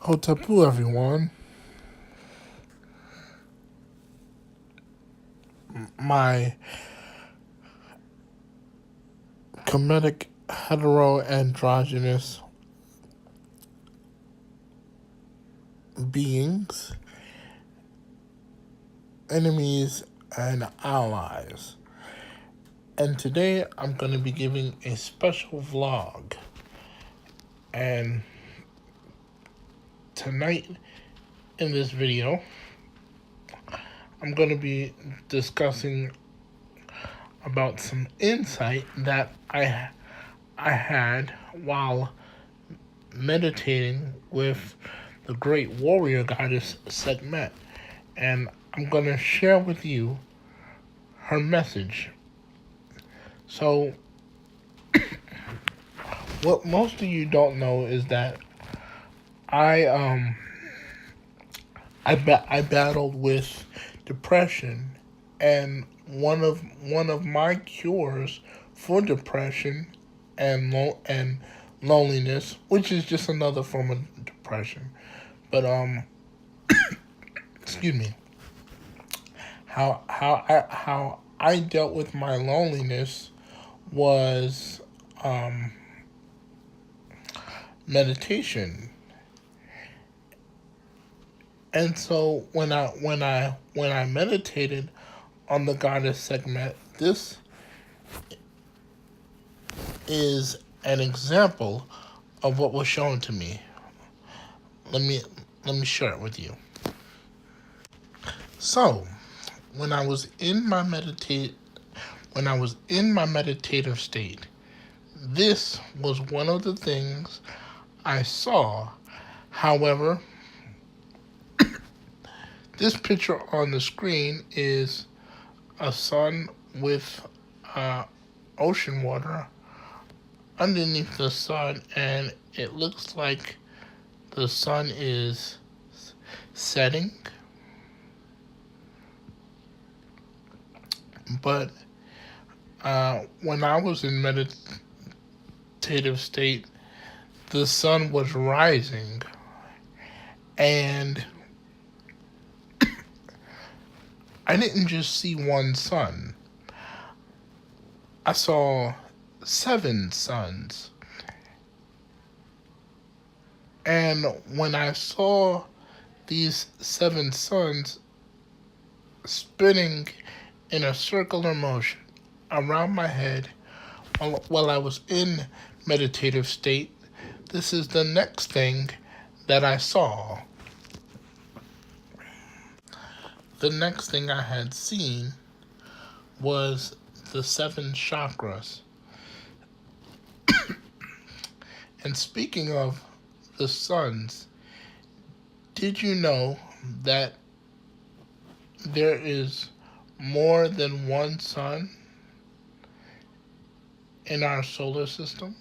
Hotapu, everyone. My comedic hetero-androgynous beings, enemies, and allies. And today I'm going to be giving a special vlog. And tonight in this video, I'm going to be discussing about some insight that I had while meditating with the great warrior goddess Sekhmet. And I'm going to share with you her message. So, what most of you don't know is that I battled with depression, and one of my cures for depression and loneliness, which is just another form of depression, but excuse me, how I dealt with my loneliness was meditation. And so when I meditated on the goddess Sekhmet, this is an example of what was shown to me. Let me share it with you. So, when I was in my meditative state, this was one of the things I saw. However, this picture on the screen is a sun with ocean water underneath the sun, and it looks like the sun is setting. But when I was in meditative state, the sun was rising, and I didn't just see one sun. I saw 7 suns. And when I saw these 7 suns spinning in a circular motion around my head while I was in meditative state, this is the next thing that I saw. The next thing I had seen was the 7 chakras. And speaking of the suns, did you know that there is more than one sun in our solar system?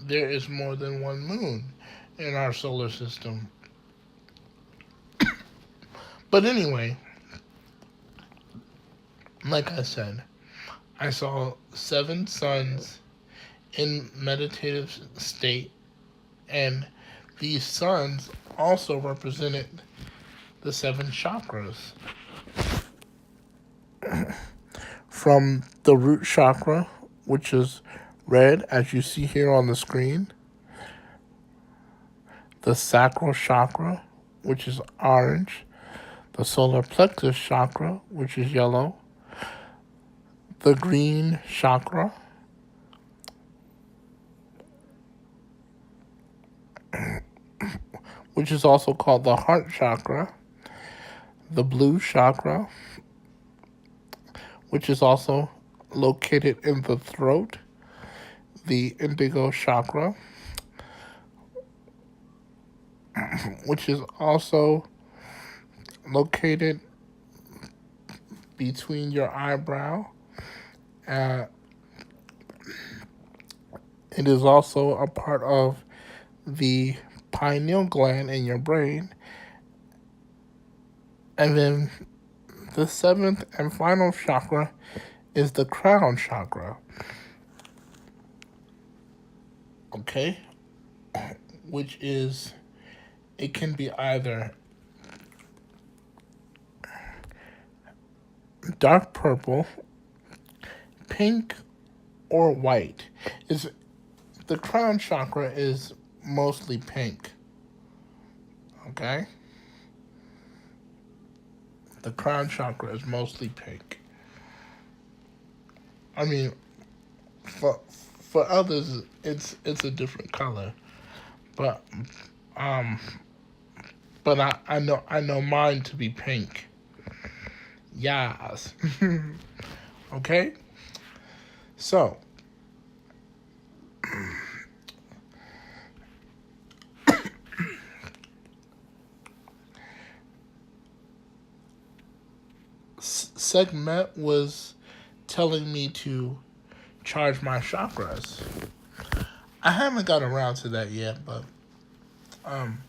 There is more than one moon in our solar system. But anyway, like I said, I saw 7 suns in meditative state, and these suns also represented the 7 chakras. From the root chakra, which is red, as you see here on the screen, the sacral chakra, which is orange, the solar plexus chakra, which is yellow, the green chakra, which is also called the heart chakra, the blue chakra, which is also located in the throat, the indigo chakra, which is also located between your eyebrow. It is also a part of the pineal gland in your brain. And then the 7th and final chakra is the crown chakra. okay? Which is, it can be either dark purple, pink, or white. Is the crown chakra is mostly pink. Okay? The crown chakra is mostly pink. I mean, for others, it's a different color, but um, but I know mine to be pink. Yes. Okay. So Sekhmet was telling me to charge my chakras. I haven't got around to that yet, but um,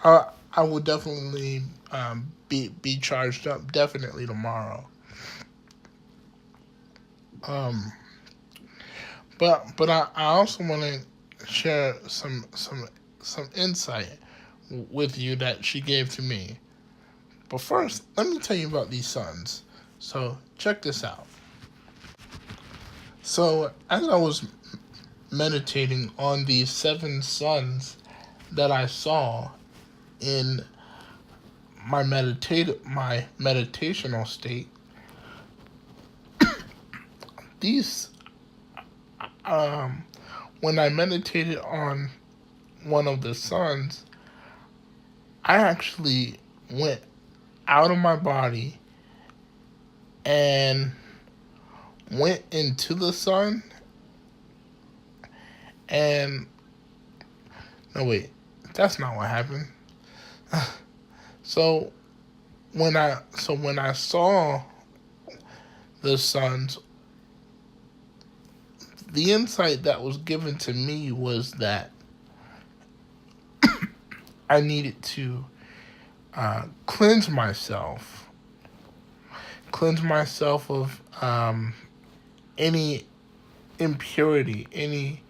I will definitely be charged up definitely tomorrow. Um, but I also want to share some insight with you that she gave to me. But first, let me tell you about these suns. So check this out. So as I was meditating on these 7 suns that I saw in my meditational state, these when I meditated on one of the suns, I actually went out of my body and went into the sun. And no, wait, that's not what happened. So when I saw the suns, the insight that was given to me was that I needed to cleanse myself of any impurity, any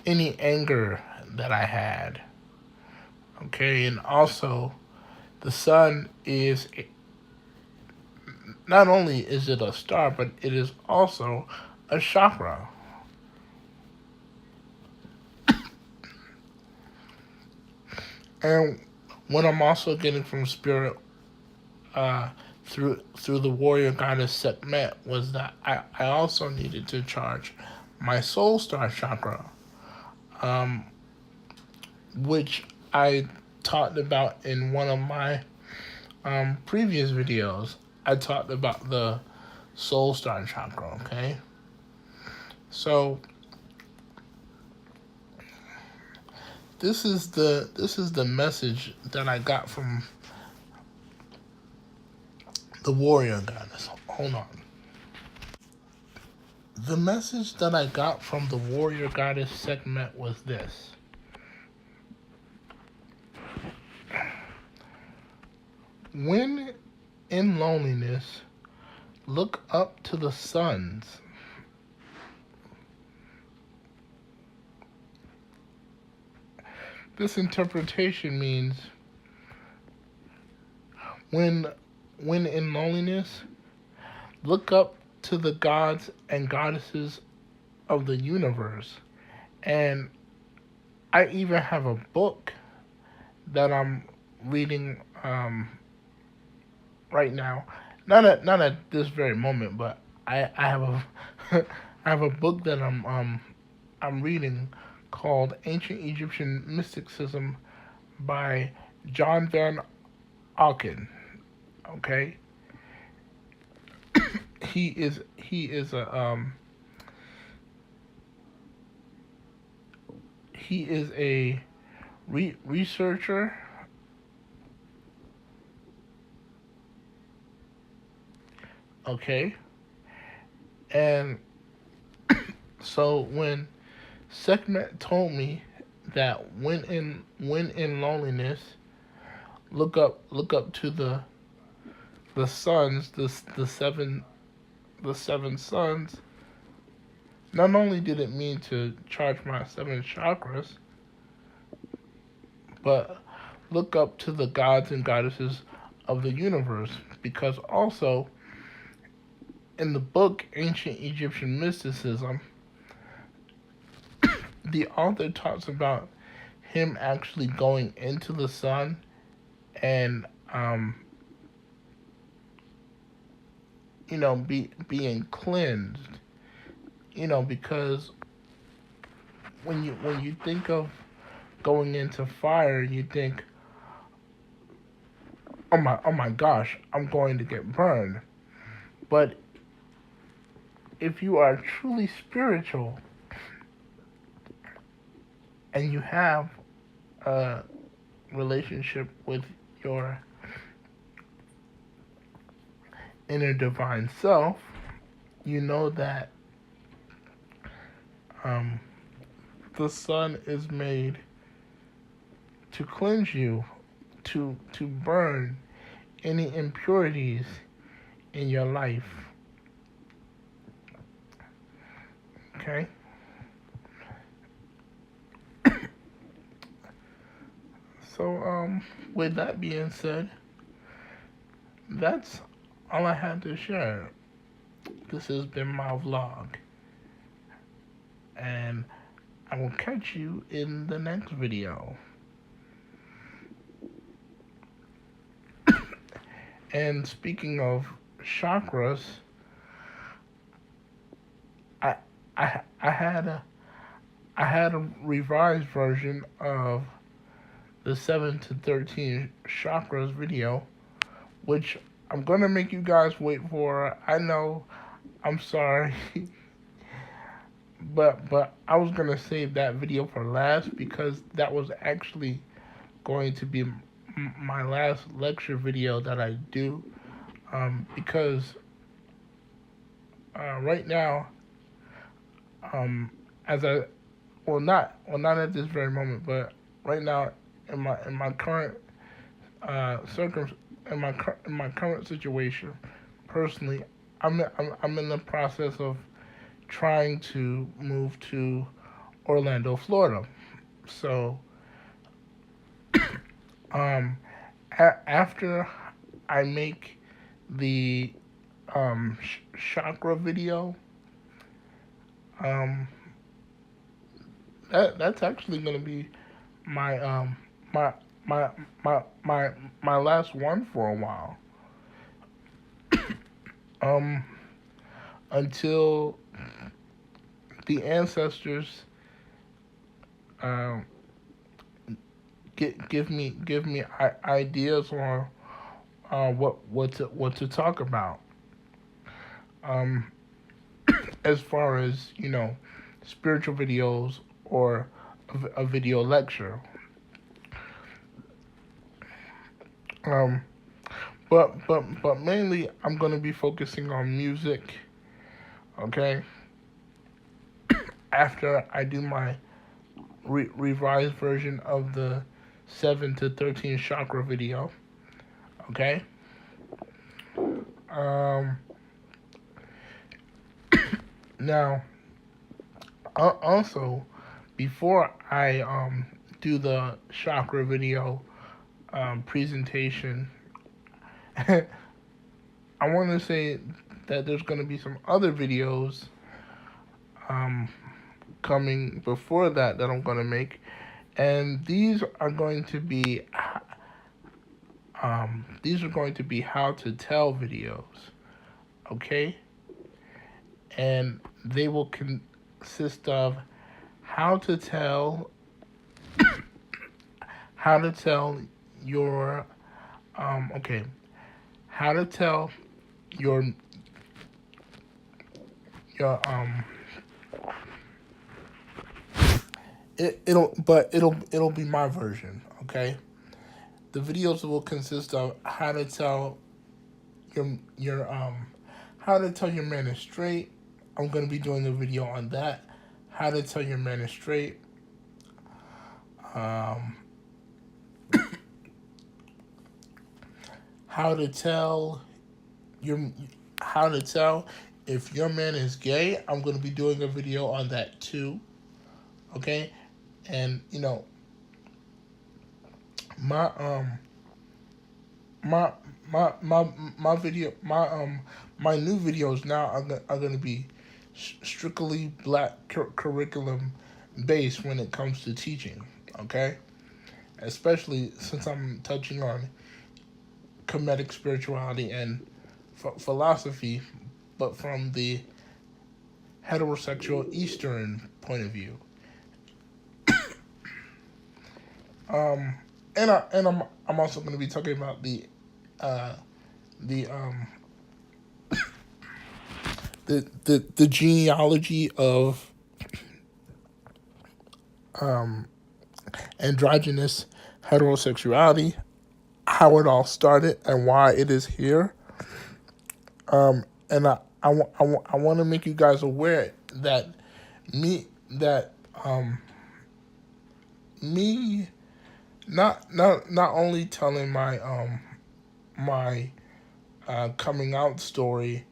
anger that I had. Okay, and also the sun is, not only is it a star, but it is also a chakra. And what I'm also getting from spirit through the warrior goddess Sekhmet was that I also needed to charge my soul star chakra, which I talked about in one of my previous videos. I talked about the soul star chakra. Okay, so this is the message that I got from the warrior goddess. Hold on. The message that I got from the warrior goddess Sekhmet was this. When in loneliness, look up to the suns. This interpretation means when in loneliness, look up to the gods and goddesses of the universe. And I even have a book that I'm reading right now. Not at this very moment, but I have a I have a book that I'm reading called Ancient Egyptian Mysticism by John Van Auken. Okay, he is a researcher. Okay, and so when Sekhmet told me that when in loneliness, look up to the suns, the seven suns, not only did it mean to charge my 7 chakras, but look up to the gods and goddesses of the universe, because also in the book Ancient Egyptian Mysticism, the author talks about him actually going into the sun and being cleansed, because when you think of going into fire, you think, oh my gosh, I'm going to get burned. But if you are truly spiritual and you have a relationship with your inner divine self, you know that the sun is made to cleanse you, to burn any impurities in your life. Okay? So, with that being said, that's all I had to share. This has been my vlog, and I will catch you in the next video. And speaking of chakras, I had a revised version of the 7 to 13 chakras video, which I'm gonna make you guys wait for. I know, I'm sorry, but I was gonna save that video for last, because that was actually going to be my last lecture video that I do, because right now, as I not at this very moment, but right now in my current in my current situation, personally, I'm in the process of trying to move to Orlando, Florida. So, after I make the chakra video, that's actually gonna be my my my last one for a while. Until the ancestors um give me ideas on what to talk about, um as far as spiritual videos or a video lecture. But mainly I'm gonna be focusing on music. Okay. After I do my revised version of the 7 to 13 chakra video. Okay. Now, also, before I do the chakra video presentation, I want to say that there's going to be some other videos coming before that I'm going to make, and these are going to be how to tell videos, okay? And they will consist of how to tell your how to tell your it'll be my version, okay? The videos will consist of how to tell your how to tell your man is straight. I'm gonna be doing a video on that. How to tell your man is straight. How to tell if your man is gay, I'm going to be doing a video on that too. Okay, and my my my video my new videos now are going to be strictly black curriculum based when it comes to teaching. Okay, especially since I'm touching on Kemetic spirituality and philosophy, but from the heterosexual Eastern point of view. Um, I'm also going to be talking about uh, the the genealogy of um, androgynous heterosexuality, how it all started, and why it is here. And I want to make you guys aware that me that me not only telling my coming out story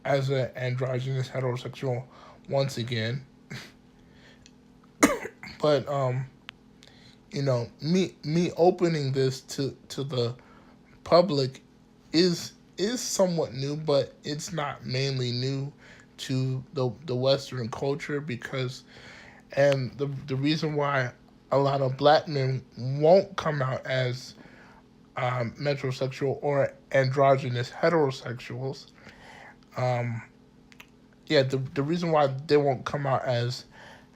as an androgynous heterosexual once again, but me opening this to the public is somewhat new, but it's not mainly new to the Western culture, because the reason why a lot of black men won't come out as metrosexual or androgynous heterosexuals. The reason why they won't come out as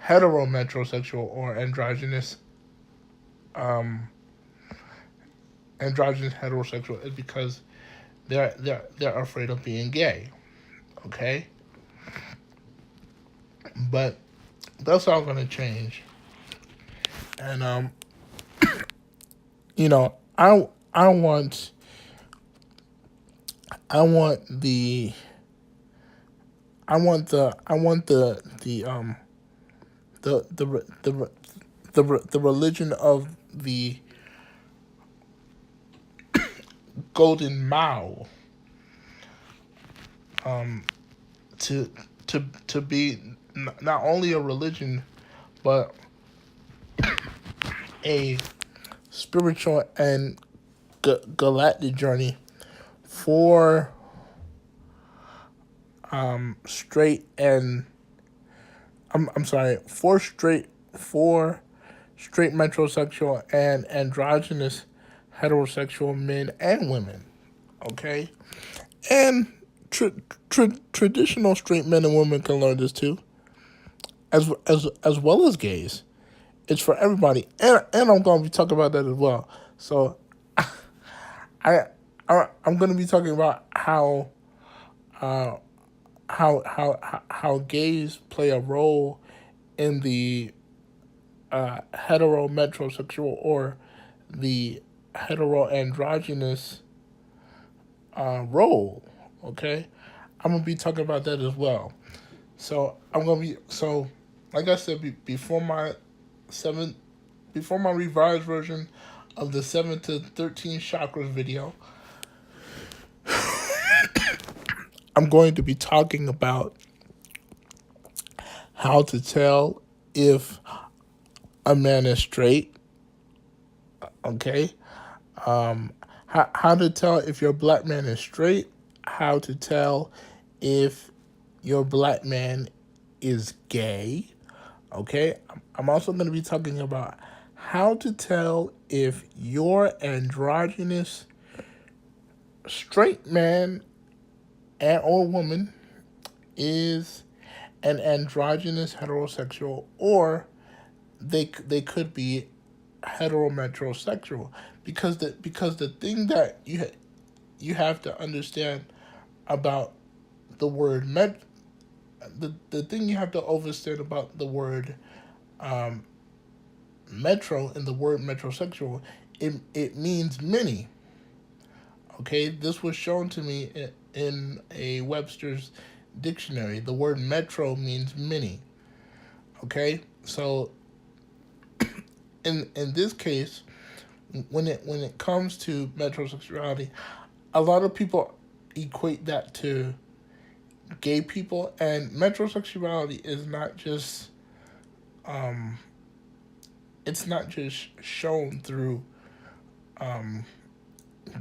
heterometrosexual or androgynous heterosexual is because they're afraid of being gay. Okay, but that's all gonna change. And you know, I want I want the I want the the religion of the Golden Mao to to be not only a religion but a spiritual and galactic journey for straight and I'm sorry for straight metrosexual and androgynous heterosexual men and women. Okay, and traditional straight men and women can learn this too, as well as gays. It's for everybody, and I'm going to be talking about that as well. So, I, I'm going to be talking about uh, how gays play a role in the hetero metrosexual or the hetero androgynous role. Okay, I'm gonna be talking about that as well. So like I said, seven before my revised version of the 7 to 13 chakras video, I'm going to be talking about how to tell if a man is straight. Okay, how to tell if your black man is straight, how to tell if your black man is gay. Okay, I'm also going to be talking about how to tell if your androgynous straight man and or woman is an androgynous heterosexual, or they could be heterometrosexual, because the thing that you have to understand about the word the thing you have to understand about the word metro and the word metrosexual, it means many. Okay, this was shown to me in a Webster's dictionary. The word metro means many. Okay, so in this case, when it comes to metrosexuality, a lot of people equate that to gay people, and metrosexuality is not just um, it's not just shown through um,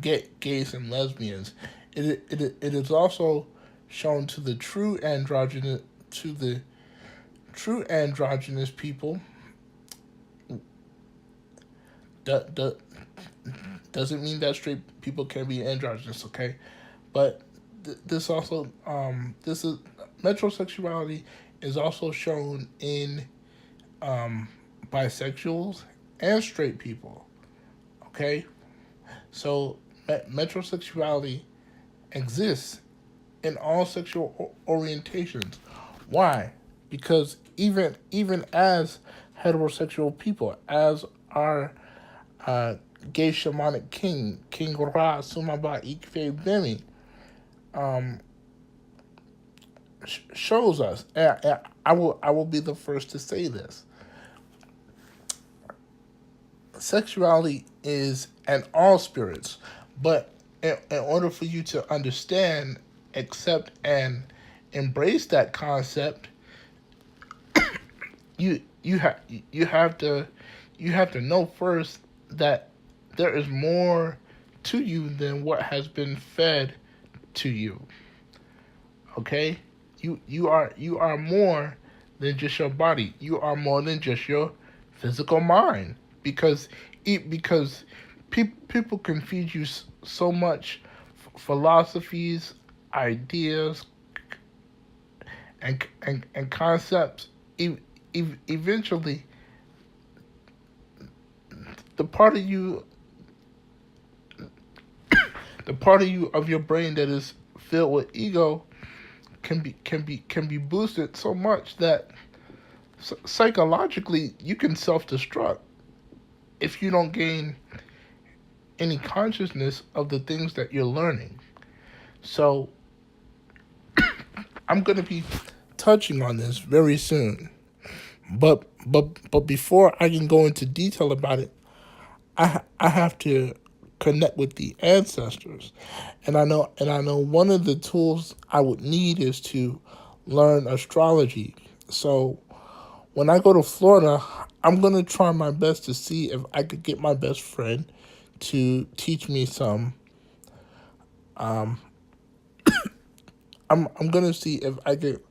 gays and lesbians. It is also shown to the true androgynous people. That doesn't mean that straight people can be androgynous, okay? But this also this is metrosexuality is also shown in um, bisexuals and straight people, okay? So metrosexuality exists in all sexual orientations. Why? Because even as heterosexual people, as our gay shamanic King Ra Sumaba Ikfe Bemi, um, shows us. And I will be the first to say this. Sexuality is in all spirits, but in order for you to understand, accept, and embrace that concept, you you have you have to you have to know first that there is more to you than what has been fed to you. Okay, you are more than just your body. You are more than just your physical mind, because because people confuse you so much, philosophies, ideas, and concepts. Eventually, the part of you the part of you of your brain that is filled with ego can be boosted so much that psychologically you can self-destruct if you don't gain any consciousness of the things that you're learning. So I'm going to be touching on this very soon. But before I can go into detail about it, I have to connect with the ancestors. And I know one of the tools I would need is to learn astrology. So when I go to Florida, I'm gonna try my best to see if I could get my best friend to teach me some. Um, I'm gonna see if I could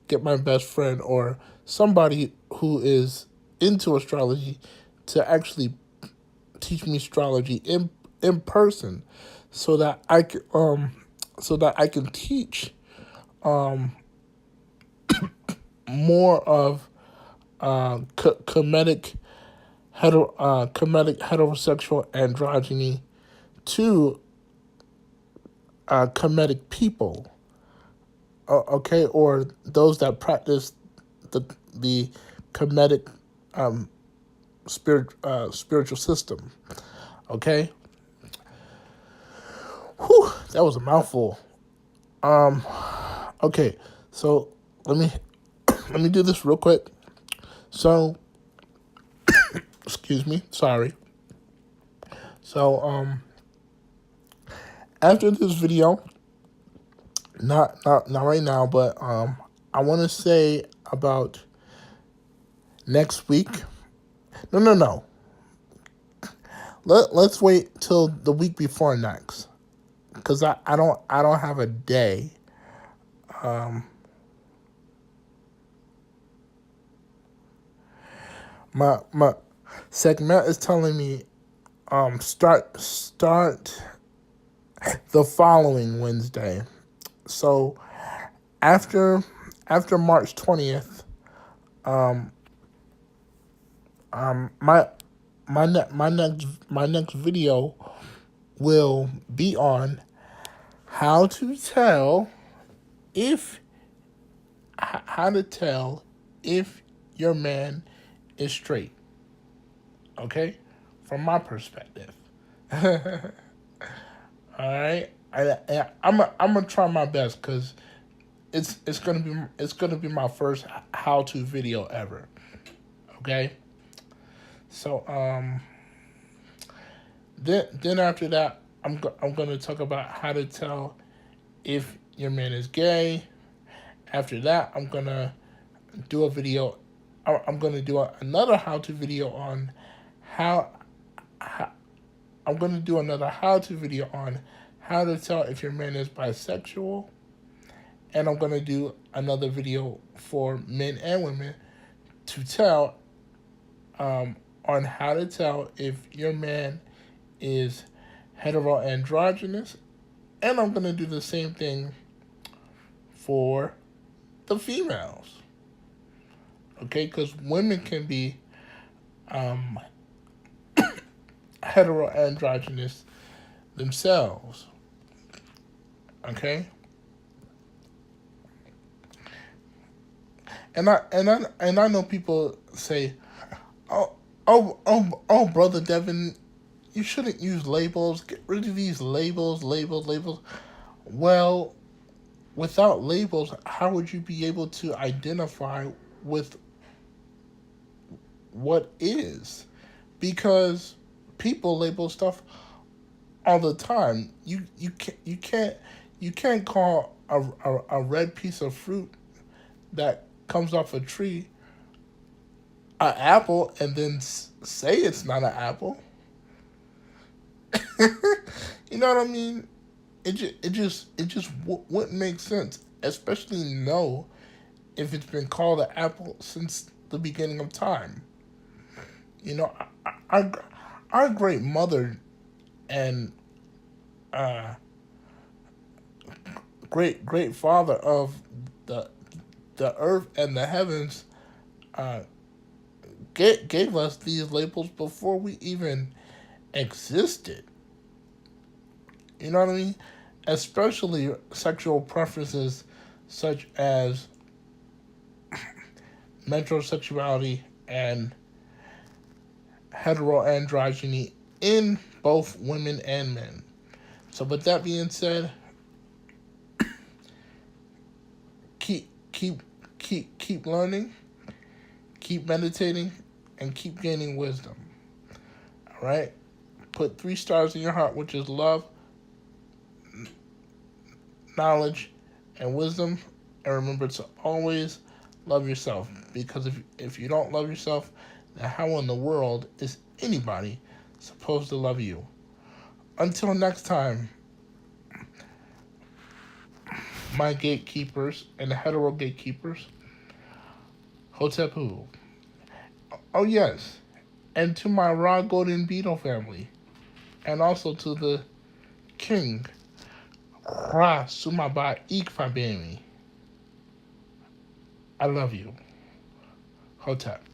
get my best friend or somebody who is into astrology to actually teach me astrology in person, so that so that I can teach um more of comedic comedic heterosexual androgyny to comedic people, okay, or those that practice the comedic spiritual system, okay. Whew, that was a mouthful. Um, okay, so let me let me do this real quick. So, excuse me, sorry. So, after this video, not right now, but I want to say about next week. No. Let's wait till the week before next, because I don't have a day. Um, my segment is telling me start the following Wednesday. So after March 20th, um my my next video will be on how to tell if how to tell if your man is straight. Okay, from my perspective. All right, I'm gonna try my best, because it's gonna be my first how to video ever. Okay, so then after that, I'm gonna talk about how to tell if your man is gay, After that, I'm gonna do a video. I'm gonna do another how-to video on how, how. I'm gonna do another how-to video on how to tell if your man is bisexual, and I'm gonna do another video for men and women to tell on how to tell if your man is heteroandrogynous, and I'm gonna do the same thing for the females. Okay, because women can be heteroandrogynous themselves. Okay, and I know people say, oh, brother Devin, you shouldn't use labels. Get rid of these labels. Well, without labels, how would you be able to identify with what is? Because people label stuff all the time. You can't call a red piece of fruit that comes off a tree an apple and then say it's not an apple. You know what I mean? It just wouldn't make sense, especially know if it's been called an apple since the beginning of time. You know, our great mother and uh, great father of the the earth and the heavens uh, gave us these labels before we even existed. You know what I mean? Especially sexual preferences such as metrosexuality and heteroandrogyny in both women and men. So, with that being said, keep learning, keep meditating, and keep gaining wisdom. All right. Put 3 stars in your heart, which is love, knowledge, and wisdom. And remember to always love yourself. Because if you don't love yourself, then how in the world is anybody supposed to love you? Until next time, my gatekeepers and the hetero gatekeepers, Hotepu. Oh yes, and to my raw golden beetle family, and also to the king, Ra Sumaba Ikfabemi. I love you, Hotep.